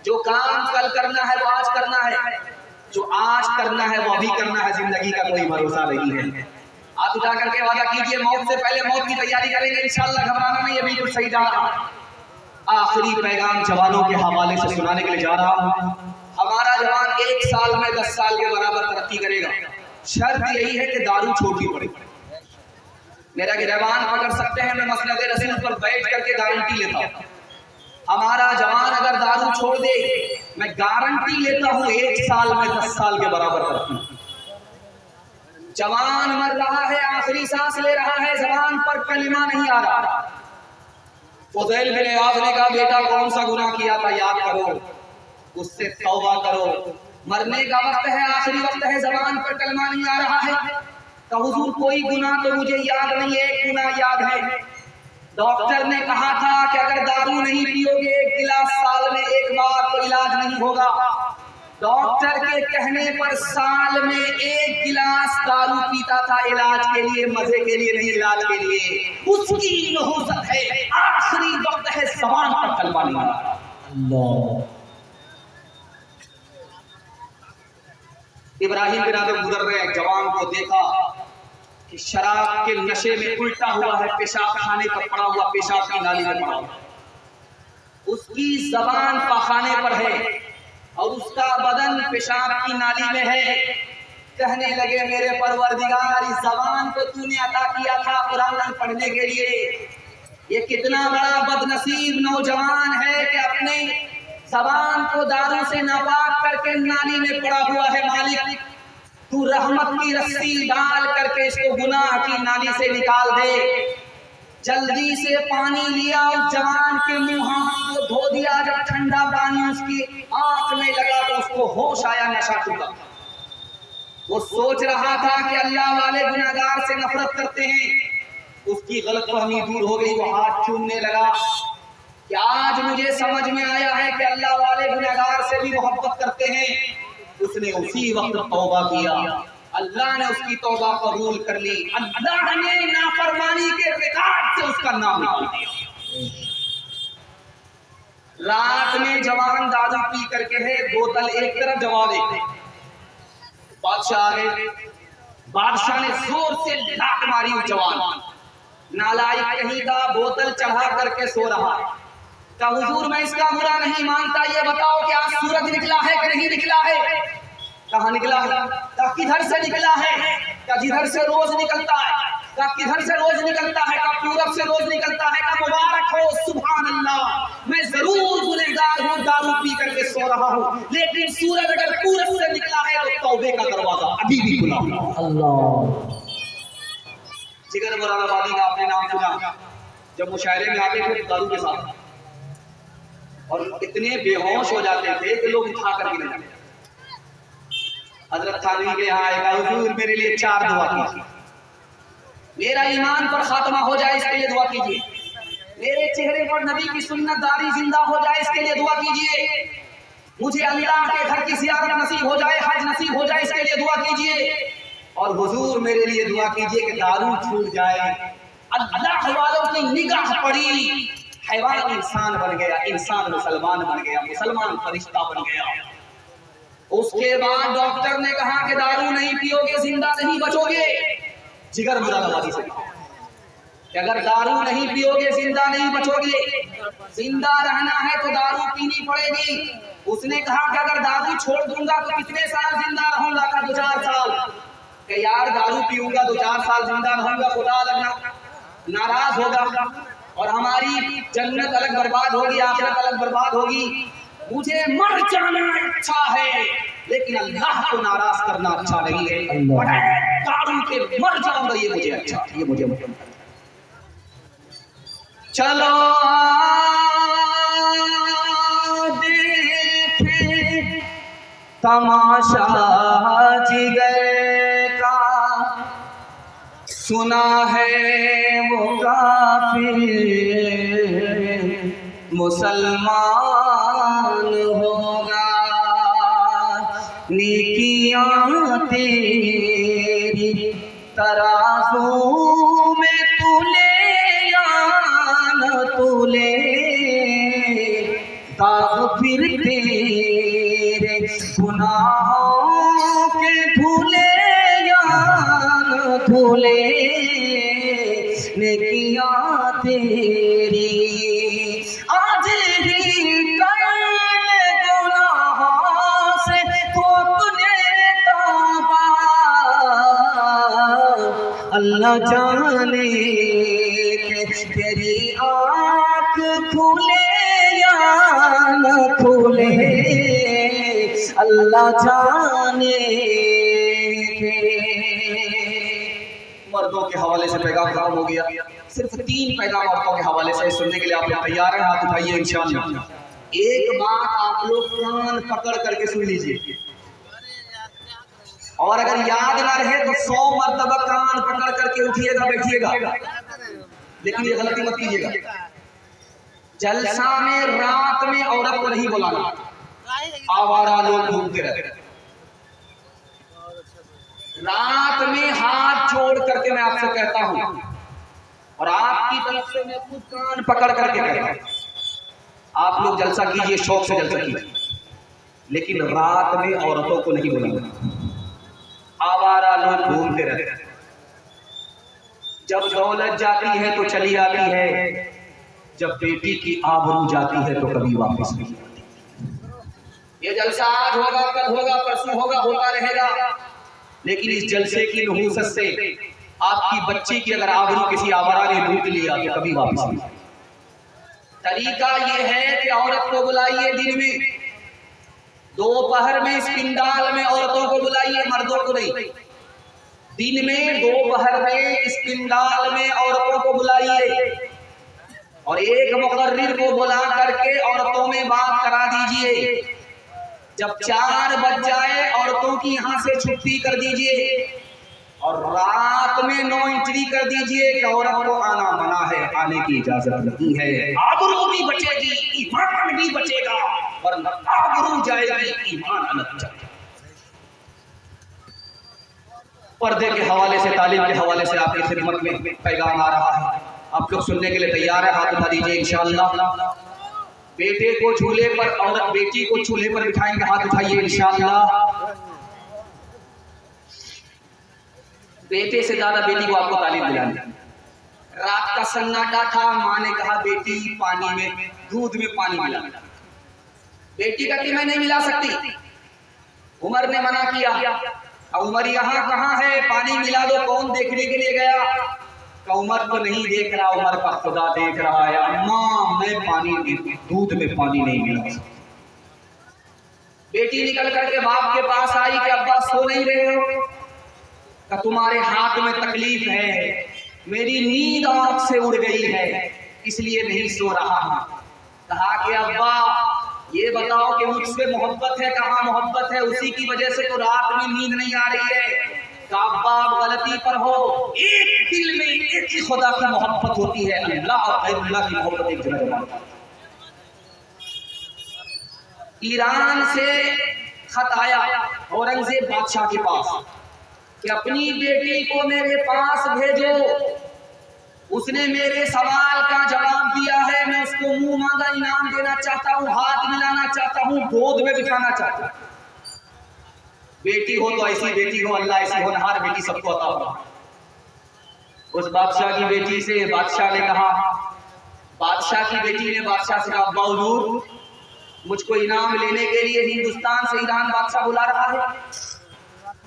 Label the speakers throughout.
Speaker 1: जो काम कल करना है वो आज करना है, जो आज करना है वो अभी करना है। जिंदगी का कोई भरोसा नहीं है। आप उठा करके वादा कीजिए मौत से पहले मौत की तैयारी करेंगे इंशाल्लाह, घबराना नहीं, ये बिल्कुल सही जा रहा। आखिरी पैगाम जवानों के हवाले से सुनाने के लिए जा रहा हूं। हमारा जवान 1 साल में 10 साल के बराबर तरक्की करेगा। शर्त यही है कि दारू छोड़नी पड़े। मेरा गिरबान पकड़ सकते हैं, मैं मसनद रसूल पर बैठ करके गारंटी लेता हूं, हमारा जवान अगर दारू छोड़ दे, मैं गारंटी लेता हूं 1 साल में 10 साल के बराबर तरक्की। जवान मर रहा है, आखिरी सांस ले रहा है, जबान पर कलिमा नहीं आ रहा। फुज़ैल बिन इयाज़ ने कहा, बेटा कौन सा गुनाह किया था याद करो, उससे तौबा करो। मरने का वक्त है, आखिरी वक्त है, जबान पर कलिमा नहीं आ रहा है। तो हुजूर कोई गुनाह तो मुझे याद नहीं है, एक गुनाह याद है। डॉक्टर ने कहा था कि अगर दारू नहीं पियोगे 1 गिलास साल में 1 बार तो इलाज नहीं होगा। डॉक्टर के कहने पर साल में 1 गिलास दारू पीता था, इलाज के लिए, मजे के लिए नहीं, इलाज के लिए। उसकी नहुसत है, आखिरी वक्त है, ज़बान पर कलमा नहीं आ रहा। अल्लाह। इब्राहिम बिन आदम गुजर रहे, जवान को देखा कि शराब के नशे में उल्टा हुआ है, पेशाब खाने पर पड़ा हुआ, पेशाब की नाली में पड़ा हुआ, उसकी जबान पखाने पर है और उसका बदन पेशाब की नाली में है। कहने लगे, मेरे परवरदिगार, इस जबान को तूने अता किया था कुरान पढ़ने के लिए, ये कितना बड़ा बदनसीब नौजवान है कि अपने जबान को दारू से नापाक करके नाली में पड़ा हुआ है। मालिक, तू रहमत की रस्सी डाल करके इसको गुनाह की नाली से निकाल दे। जल्दी से पानी लिया, उस जवान के मुंह को धो दिया। जब ठंडा पानी उसकी आंख में लगा तो उसको होश आया, नशा छूटा। वो सोच रहा था कि अल्लाह वाले गुनाहगार से नफरत करते हैं। उसकी गलतफहमी दूर हो गई, वो हाथ चूमने लगा कि आज मुझे समझ में आया है कि अल्लाह वाले गुनाहगार से भी मोहब्बत करते हैं। उसने उसी वक्त तौबा किया, अल्लाह ने उसकी तौबा कबूल कर ली। अल्लाह ने नाफरमानी के रिकॉर्ड से उसका नाम निकाल दिया। रात में जवान दारू पी करके है, बोतल एक तरफ, जवाब एक तरफ। बादशाह आ गए, बादशाह ने जोर से लात मारी उस जवान, नालायक कहीं का, बोतल चढ़ा करके सो रहा। का हुजूर मैं इसका बुरा नहीं मानता, ये बताओ कि आज सूरज निकला है कि नहीं निकला है? कहाँ निकला है? का किधर से निकला है? का जिधर से रोज निकलता है। का किधर से रोज निकलता है? का पूरब से रोज निकलता है। का मुबारक हो, सुभान अल्लाह, मैं जरूर गुनहगार हूँ, दारू पी करके सो रहा हूँ, लेकिन सूरज अगर पूरब से निकला है तो तौबे का दरवाजा अभी भी खुला। अल्लाह। जिगर मुरादाबादी का आपने नाम सुना, जब मुशायरे में आते थे दारू के साथ, और इतने बेहोश हो जाते थे कि लोग उठा करके ले जाते। हजरत थानवी के यहाँ आएगा, हुजूर मेरे लिए 4 दुआ कीजिए, मेरा ईमान पर खात्मा हो जाए इसके लिए दुआ कीजिए, मेरे चेहरे पर नबी की सुन्नत दारी जिंदा हो जाए इसके लिए दुआ कीजिए, मुझे अल्लाह के घर की ज़ियारत नसीब हो जाए, हज नसीब हो जाए इसके लिए दुआ कीजिए, और हुजूर मेरे लिए दुआ कीजिए कि दारू छूट जाए। अल्लाह वालों की निगाह पड़ी, हैवान इंसान बन गया, इंसान मुसलमान बन गया, मुसलमान फरिश्ता बन गया। उसके बाद डॉक्टर ने कहा कि दारू नहीं पियोगे जिंदा नहीं बचोगे। जिगर मुरादाबादी से कि अगर दारू नहीं पियोगे जिंदा नहीं बचोगे, जिंदा रहना है तो दारू पीनी पड़ेगी। उसने कहा कि अगर दारू छोड़ दूंगा तो कितने साल जिंदा रहूंगा? का 2-4 साल। कि यार दारू पीऊंगा 2-4 साल जिंदा रहूंगा, खुदा लगना नाराज होगा और हमारी जन्नत अलग बर्बाद होगी, आखिरत अलग बर्बाद होगी। मुझे मर जाना अच्छा है, लेकिन अल्लाह को नाराज करना अच्छा नहीं है। दारू के मर जाऊंगा ये मुझे अच्छा, ये मुझे चलो देखे तमाशा जिगर का, सुना है वो काफिर मुसलमान होगा। नेकियां तेरी तराजू में तुले या न तुले, दाग फिर तेरे गुनाहों के धुले या न धुले नेकियां तेरी आज ही कर ले गुनाहों से तो अपने तौबा अल्लाह जाने के तेरी आँख खुले या न खुले अल्लाह जाने के। मर्दों के हवाले से पैगाम खत्म हो गया, सिर्फ 3 पैगाम औरतों के हवाले से सुनने के लिए आप लोग तैयार हैं? हाथ उठाइए इंशाअल्लाह। एक बात आप लोग कान पकड़ करके सुन लीजिए, और अगर याद ना रहे तो 100 मर्तबा कान पकड़ करके उठिएगा बैठिएगा, लेकिन ये गलती मत कीजिएगा। जलसा में रात में औरत को नहीं बुलाना, आवारा लोग घूमते रहते। रात में हाथ जोड़ करके मैं आपसे कहता हूं, और आपकी तरफ से मैं खुद कान पकड़ करके कहता हूं, आप लोग जलसा कीजिए, शौक से जलसा कीजिए, लेकिन रात में औरतों को नहीं बुलाना। आवारा लोग घूमते रहते हैं। जब दौलत जाती है तो चली आती है, जब बेटी की आबरू जाती है तो कभी वापस नहीं आती। ये जलसा आज होगा, कल होगा, परसों होगा, होता रहेगा, लेकिन इस जलसे की नहूसत से आपकी बच्ची की अगर आबरू किसी आवारा ने लूट लिया तो कभी वापस नहीं। तरीका ये है कि औरत को बुलाइए दिन में, दोपहर में इस पिंडाल में औरतों को बुलाइए, मर्दों को नहीं। दिन में दोपहर में इस पिंडाल में औरतों को बुलाइए, और एक मुकर्रिर को बुला करके औरतों में बात करा दीजिए। जब 4 बज जाए औरतों की यहाँ से छुट्टी कर दीजिए, और रात में 9 एंट्री कर दीजिए कि औरत को आना मना है, आने की इजाजत नहीं है। आबरू भी बचेगी, ईमान भी बचेगा, वरना आबरू जाएगी, ईमान अलग जाएगा। पर्दे के हवाले से, तालीम के हवाले से आपकी खिदमत में पैगाम आ रहा है, आप लोग सुनने के लिए तैयार है? हाथ उठा दीजिए इंशाअल्लाह। बेटे को झूले पर, औरत बेटी को चूल्हे पर बिठाएंगे, हाथ उठाइए इंशाअल्लाह। बेटे से ज्यादा बेटी को आपको तालीम दिलानी। रात का सन्नाटा था, माँ ने कहा बेटी पानी में, दूध में पानी मिला। बेटी कहती मैं नहीं मिला सकती, उमर ने मना किया। उमर यहाँ कहाँ है, पानी मिला दो, कौन देखने के लिए गया? उमर तो नहीं देख रहा, उमर का खुदा देख रहा है। अम्मा मैं पानी, दूध में पानी नहीं मिला। बेटी निकल करके बाप के पास आई कि अब्बा सो नहीं रहे हो? कि तुम्हारे हाथ में तकलीफ है, मेरी नींद आंख से उड़ गई है, इसलिए नहीं सो रहा हूं। कहा कि अब्बा ये बताओ कि मुझसे मोहब्बत है? कहाँ मोहब्बत है? उसी की वजह से तो रात में नींद नहीं आ रही है। अब्बा आप गलती पर हो, एक दिल में एक ही खुदा की मोहब्बत होती है, अल्लाह और अल्लाह की मोहब्बत एक जगह जमा। ईरान से खत आया औरंगजेब बादशाह के पास कि अपनी बेटी को मेरे पास भेजो, उसने मेरे सवाल का जवाब दिया है, मैं उसको मुंह मांगा इनाम देना चाहता हूँ, हाथ मिलाना चाहता हूँ, गोद में बिठाना चाहता हूँ। बेटी हो तो ऐसी बेटी हो, अल्लाह ऐसी होनहार बेटी सबको अता हो। उस बादशाह की बेटी से बादशाह ने कहा, बादशाह की बेटी ने बादशाह से कहा अब्बा हुजूर मुझको इनाम लेने के लिए हिंदुस्तान से ईरान बादशाह बुला रहा है।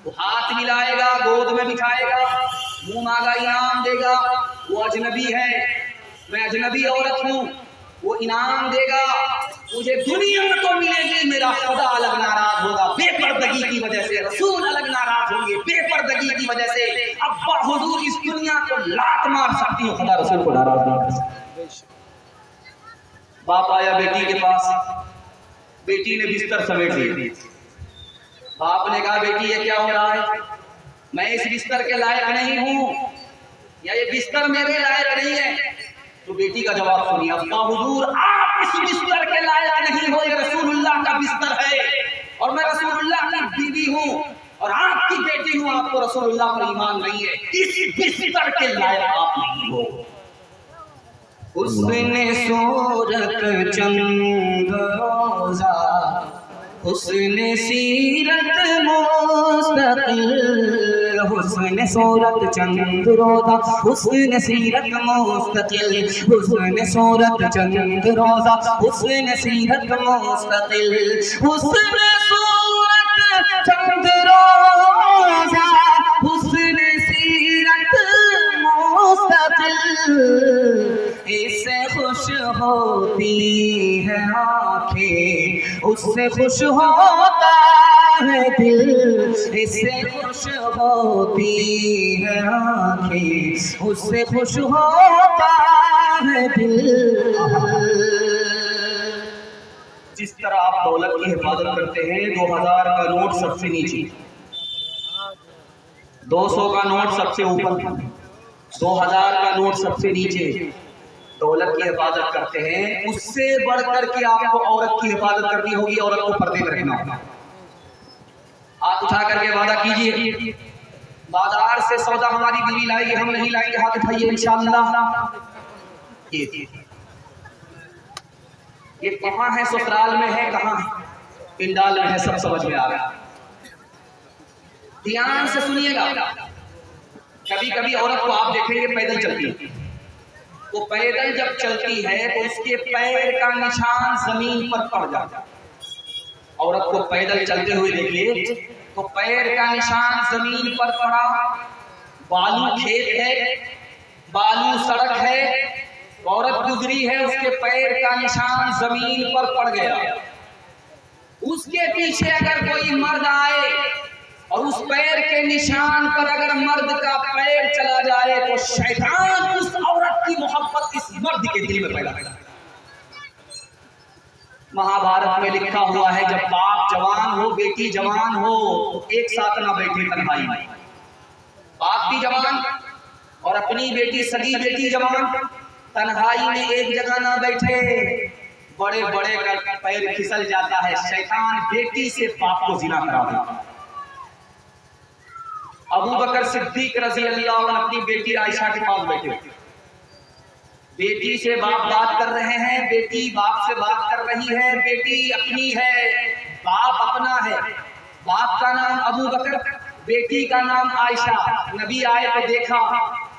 Speaker 1: वो हाथ मिलाएगा, गोद में बिठाएगा, मुंह मांगा इनाम देगा। वो अजनबी है, मैं अजनबी औरत हूँ, वो इनाम देगा, मुझे दुनिया में तो मिलेगी, मेरा खुदा अलग नाराज होगा बेपर्दगी की वजह से, रसूल अलग नाराज होंगे बेपर्दगी की वजह से। अब्बा हुजूर इस दुनिया को लात मार सकती हूँ, खुदा रसूल को नाराज नहीं कर सकती। बाप आया बेटी के पास, बेटी ने बिस्तर समेट लिया। बाप ने कहा बेटी ये क्या हो रहा है? मैं इस बिस्तर के लायक नहीं हूँ, या ये बिस्तर मेरे लायक नहीं है। तो बेटी का जवाब सुनिए, अब्बा हुजूर आप इस बिस्तर के लायक नहीं हो, ये रसूलुल्लाह का बिस्तर है, और मैं रसूलुल्लाह की बीवी हूँ और आपकी बेटी हूँ, आपको रसूलुल्लाह पर ईमान नहीं है, इस बिस्तर के लायक आप नहीं हो। हुस्न सूरत चंद रोज़ा, हुस्न सीरत मुस्तकिल, हुस्न सूरत चंद रोज़ा, हुस्न सीरत मुस्तकिल, हुस्न सूरत चंद रोज़ा, हुस्न सीरत मुस्तकिल, हुस्न सूरत चंद रोज़ा, हुस्न सीरत मुस्तकिल, इससे खुश होती है आँखें, उससे खुश होता है दिल, इससे खुश होती है आँखें, उससे खुश होता है दिल। जिस तरह आप दौलत की हिफाजत करते हैं, 2000 का नोट सबसे नीचे, 200 का नोट सबसे ऊपर, 2000 का नोट सबसे नीचे, दौलत की हिफाजत करते हैं, उससे बढ़कर के आपको औरत की हिफाजत करनी होगी, औरत को पर्दे में रखना होगा। हाथ उठा करके वादा कीजिए, बाजार से सौदा हमारी बीवी लाएगी, हम नहीं लाएंगे, हाथ उठाइए इंशाअल्लाह। ये कहाँ है, ससुराल में है, कहाँ पिंडाल में है, सब समझ में आ रहा है। ध्यान से सुनिएगा। कभी कभी औरत को आप देखेंगे पैदल चलती है, तो पैदल जब चलती है तो उसके पैर का निशान जमीन पर पड़ जाता है। औरत को पैदल चलते हुए देखिए तो पैर का निशान जमीन पर पड़ा, बालू खेत है, बालू सड़क है, औरत गुजरी है, उसके पैर का निशान जमीन पर पड़ गया। उसके पीछे अगर कोई मर्द आए और उस पैर के निशान पर अगर मर्द का पैर चला जाए तो शैतान उस औरत की मोहब्बत इस मर्द के दिल में पैदा करता है। महाभारत में लिखा हुआ है, जब बाप जवान हो, बेटी जवान हो, तो एक साथ ना बैठे तन्हाई में। बाप भी जवान और अपनी बेटी, सगी बेटी जवान, तन्हाई में एक जगह ना बैठे, बड़े बड़े का पैर फिसल जाता है। शैतान बेटी से बाप को जिना करा देता है। अबू बकर सिद्दीक रज़ी अल्लाह अन्हु अपनी बेटी आयशा के पास बैठे, बेटी से बाप बात कर रहे हैं, बेटी बाप से बात कर रही है, बेटी अपनी है, बाप अपना है। बाप का नाम अबू बकर, बेटी का नाम आयशा। नबी आए तो देखा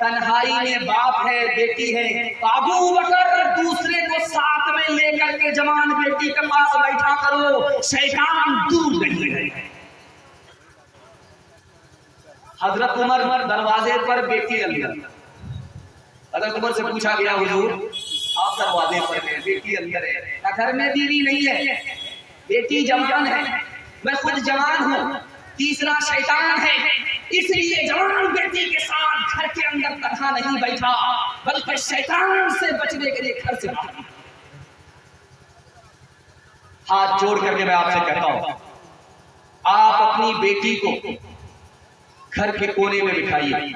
Speaker 1: तन्हाई में बाप है, बेटी है। अबू बकर दूसरे को साथ में लेकर के जवान बेटी के पास बैठा करो, शैतान दूर नहीं है। हजरत उमर दरवाजे पर, बेटी अंदर। हजरत उमर से पूछा गया, हुजूर आप दरवाजे पर हैं, बेटी अंदर है, घर में बीवी नहीं है, बेटी जवान है, मैं खुद जवान हूँ, तीसरा शैतान है, इसलिए जवान बेटी के साथ घर के अंदर तन्हा नहीं बैठा, बल्कि शैतान से बचने के लिए घर से बाहर। हाथ जोड़ करके मैं आपसे कहता हूँ, आप अपनी बेटी को घर के कोने में बिठाइए,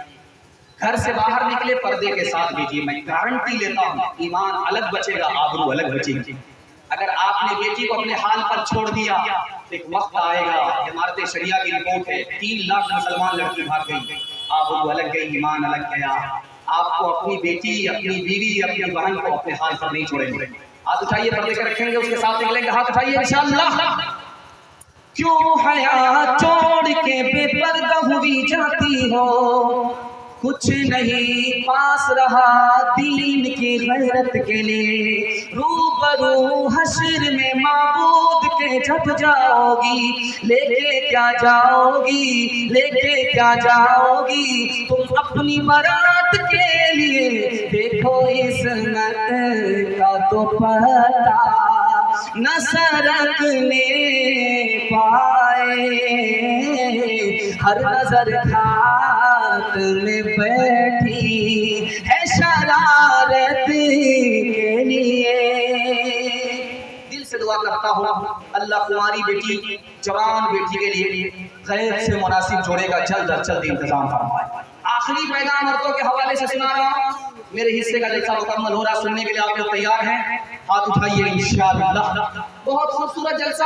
Speaker 1: घर से बाहर निकले पर्दे के साथ भेजिए। मैं गारंटी लेता हूँ ईमान अलग बचेगा, आबरू अलग बचेगी। अगर आपने बेटी को अपने हाल पर छोड़ दिया, एक वक्त आएगा, इमारत शरिया की रिपोर्ट है, 3 लाख मुसलमान लड़की भाग गई, आबरू अलग गई, ईमान अलग गया। आपको अपनी बेटी, अपनी बीवी, अपनी बहन को अपने हाल पर नहीं छोड़ेंगे। हाथ उठाइए, पर्दे के रखेंगे, उसके साथ निकलेंगे, हाथ उठाइए इंशाअल्लाह। क्यों हया छोड़ के बेपर्दा हुई जाती हो, कुछ नहीं पास रहा दीन की गैरत के लिए, रूबरू हश्र में माबूद के जब जाओगी, लेके क्या जाओगी, लेके क्या जाओगी तुम अपनी बारात के लिए, देखो इस्मत का तो पता न सरकने पाए, हर नजर खात में बैठी है शरारत के लिए। दिल से दुआ करता हूँ अल्लाह तुम्हारी बेटी, जवान बेटी के लिए गैर से मुनासिब जोड़े का जल्द अज जल्द इंतजाम फरमाए। आखिरी पैगाम औरतों के हवाले से सुना रहा हूँ, मेरे हिस्से का जलसा मुकम्मल हो रहा, सुनने के लिए आप लोग तैयार हैं? हाथ उठाइए इंशाअल्लाह। बहुत खूबसूरत जलसा,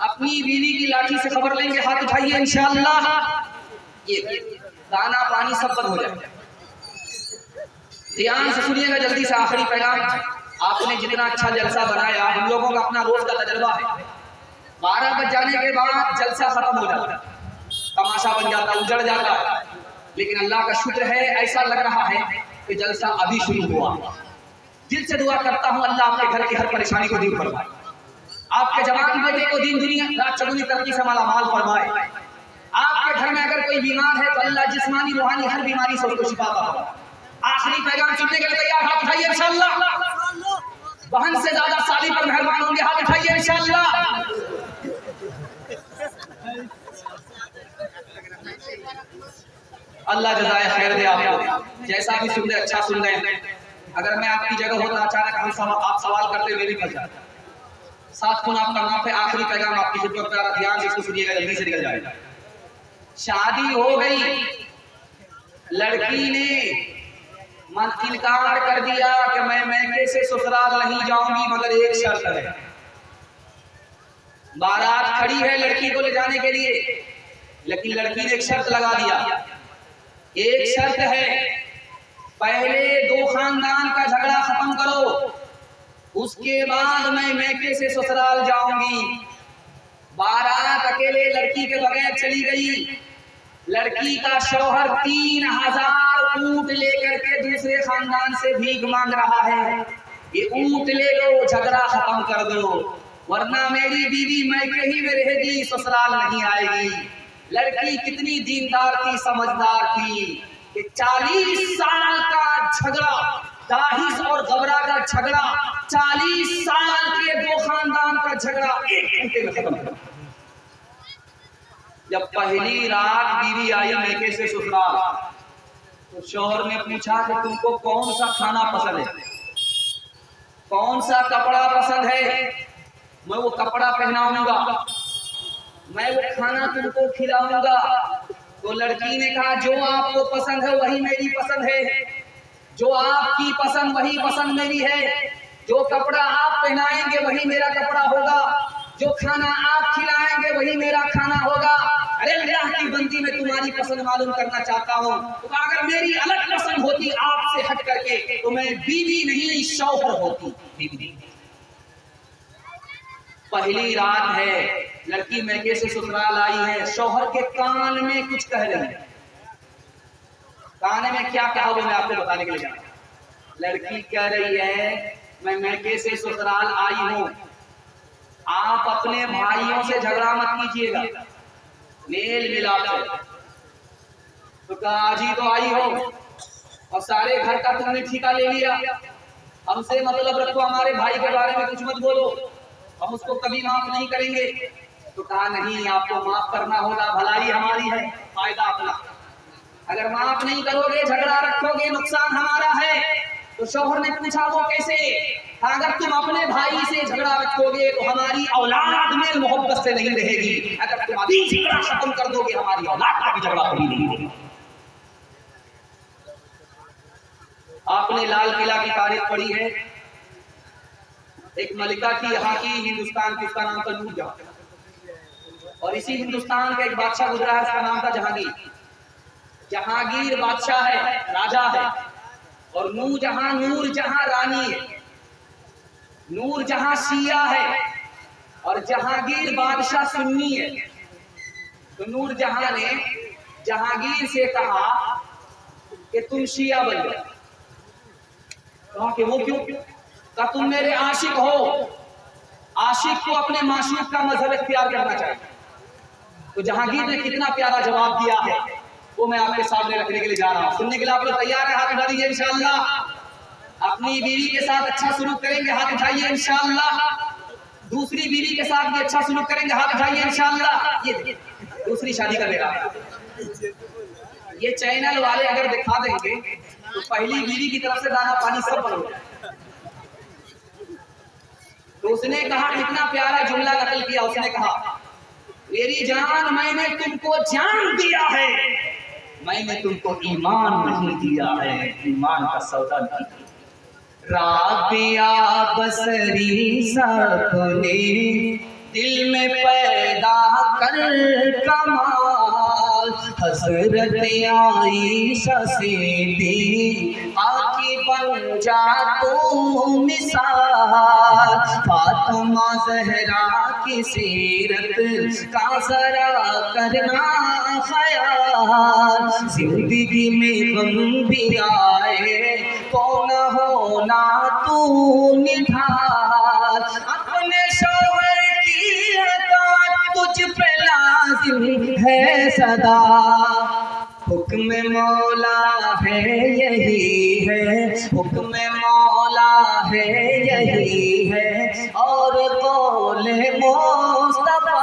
Speaker 1: अपनी बीवी की लाठी से खबर लेंगे, हाथ उठाइए इंशाअल्लाह। ये दाना पानी सब बंद हो जाए। ध्यान से सुनिएगा, जल्दी से आखिरी पैगाम। आपने जितना अच्छा जलसा बनाया, हम लोगों का अपना रोज का तजर्बा है, 12 बज जाने के बाद जलसा खत्म हो जाता है, तमाशा बन जाता है, उजड़ जाता है। लेकिन अल्लाह का शुक्र है, ऐसा लग रहा है कि जलसा अभी शुरू हुआ। दिल से दुआ करता हूँ अल्लाह आपके घर की हर परेशानी को दूर फरमाए, आपके जवान बेटे को दीन दुनिया रात चगुनी तरक्की से मालामाल फरमाए। आपके घर में अगर कोई बीमार है तो अल्लाह जिस्मानी रूहानी हर बीमारी से उसको शिफा अता फरमाए। आखिरी पैगाम सुनने के लिए तैयार? हाथ उठाइए इंशाअल्लाह। बहन से ज्यादा साली पर मेहरबान होंगे, हाथ उठाइए इंशाअल्लाह। अल्लाह जज़ाए खैर दे आपको, जैसा भी सुन रहे अच्छा सुन रहे। अगर मैं आपकी जगह होता, अचानक आप सवाल करते मेरी फंस जाता। साथ खून आपका माफ है। आखिरी पैगाम आपकी खिदमत में, ध्यान से इसको सुनिएगा, जल्दी से निकल जाएगा। शादी हो गई, लड़की ने मन इनकार कर दिया कि मैं मैके से ससुराल नहीं जाऊंगी, मगर एक शर्त है। बारात खड़ी है लड़की को ले जाने के लिए, लेकिन लड़की ने एक शर्त लगा दिया। एक शर्त है, पहले 2 खानदान का झगड़ा खत्म करो, उसके बाद मैं मैके से ससुराल जाऊंगी। बारात अकेले लड़की के बगैर चली गई। लड़की का शौहर 3000 ऊंट लेकर के दूसरे खानदान से भीख मांग रहा है, ये ऊंट ले लो, झगड़ा खत्म कर दो, वरना मेरी बीवी मैके ही में रहेगी, ससुराल नहीं आएगी। लड़की कितनी दीनदार थी, समझदार थी कि 40 साल का झगड़ा, दाहिश और गबरा का झगड़ा, 40 साल के 2 खानदान का झगड़ा 1 घंटे में खत्म कर। जब पहली रात बीवी आई मैके से ससुराल, तो शौहर ने पूछा कि तुमको कौन सा खाना पसंद है, कौन सा कपड़ा पसंद है, मैं वो कपड़ा पहनाऊंगा, मैं वो खाना तुमको खिलाऊंगा। तो लड़की ने कहा जो आपको पसंद है वही मेरी पसंद है, जो आपकी पसंद वही पसंद मेरी है, जो कपड़ा आप पहनाएंगे वही मेरा कपड़ा होगा, जो खाना आप खिलाएंगे वही मेरा खाना होगा। अरे अल्लाह की बंदी, मैं तुम्हारी पसंद मालूम करना चाहता हूँ, तो अगर मेरी अलग पसंद होती आपसे हट करके तो मैं बीवी नहीं शौहर होती। बीवी पहली रात है, लड़की मैके से ससुराल आई है, शौहर के कान में कुछ कह रही है। कान में क्या कहा वो मैं आपको बताने के लिए जा रहा हूं। लड़की कह रही है मैं मैके से ससुराल आई हूं, आप अपने भाइयों से झगड़ा मत कीजिएगा, मेल मिलाप है। तो कहा आज ही तो आई हो और सारे घर का तुमने ठिका ले लिया, हमसे मतलब रखो, हमारे भाई के बारे में कुछ मत बोलो, हम उसको कभी माफ नहीं करेंगे। तो कहा नहीं, आपको माफ करना होगा, भलाई हमारी है, फायदा अपना। अगर माफ नहीं करोगे, झगड़ा रखोगे, नुकसान हमारा है। तो शौहर ने पूछा वो कैसे? अगर तुम अपने भाई से झगड़ा रखोगे तो हमारी औलाद में मोहब्बत से नहीं रहेगी, अगर तुम अभी झगड़ा खत्म कर दोगे हमारी औलाद का भी झगड़ा कभी नहीं होगा। आपने लाल किला की तारीख पढ़ी है, एक मलिका थी यहाँ की, हिंदुस्तान की, उसका नाम था नूरजहां। और इसी हिंदुस्तान का एक बादशाह गुजरा है, उसका नाम था जहांगीर। जहांगीर बादशाह है, राजा है, और नूरजहां रानी है। नूरजहां शिया है और जहांगीर बादशाह सुन्नी है। तो नूरजहां ने जहांगीर से कहा कि तुम शिया बन जाओ। कहा कि वो क्यों? कहा तुम मेरे आशिक हो, आशिक को अपने माशूक का मजहब इख्तियार करना चाहिए। तो जहांगीर ने कितना प्यारा जवाब दिया है वो मैं आपके सामने रखने के लिए जा रहा हूँ। सुनने के लिए आप लोग तैयार है? हाथ उठा दीजिए इंशाअल्लाह। अपनी बीवी के साथ अच्छा सुलूक करेंगे, हाथ उठाइए इंशाअल्लाह। दूसरी बीवी के साथ भी अच्छा सुलूक करेंगे, हाथ उठाइए इंशाअल्लाह। ये दूसरी शादी करेगा, ये चैनल वाले अगर दिखा देंगे तो पहली बीवी की तरफ से दाना पानी सब बंद हो जाए। तो उसने कहा, कितना प्यारा जुमला नकल किया, उसने कहा मेरी जान, मैंने तुमको जान दिया है, मैंने तुमको ईमान नहीं दिया है, ईमान का सौदा नहीं। राबिया बसरी सपने दिल में पैदा कर कमाल, हसरत आईशा से दी आकी बन जा तू मिसाल, फातिमा ज़हरा की सीरत का जरा करना ख्याल। जिंदगी में गम भी आए तो न होना तू निढाल, अपने शौहर की अताअत तुझ पे लाजिम है सदा। हुक्म मौला है यही है, हुक्म मौला है यही है, और कौले मुस्तफा।